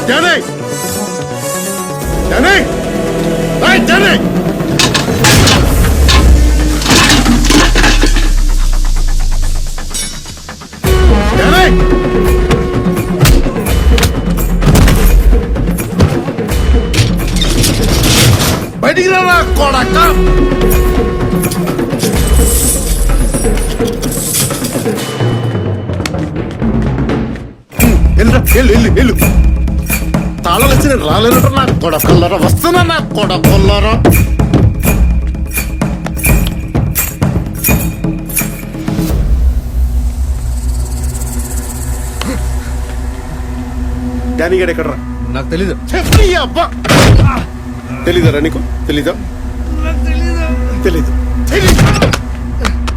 Johnny Johnny Johnny బయటికి రా కొడక. వెళ్ళు తాళాలు వచ్చి నేను రాలేనట్టు నా కొడకొల్లరా. వస్తున్నా నా కొడకొల్లరా. డానీ గడ ఎక్కడరా? నాకు తెలీదు. తెలీదరా నీకు? తెలీదా? తెలీదు.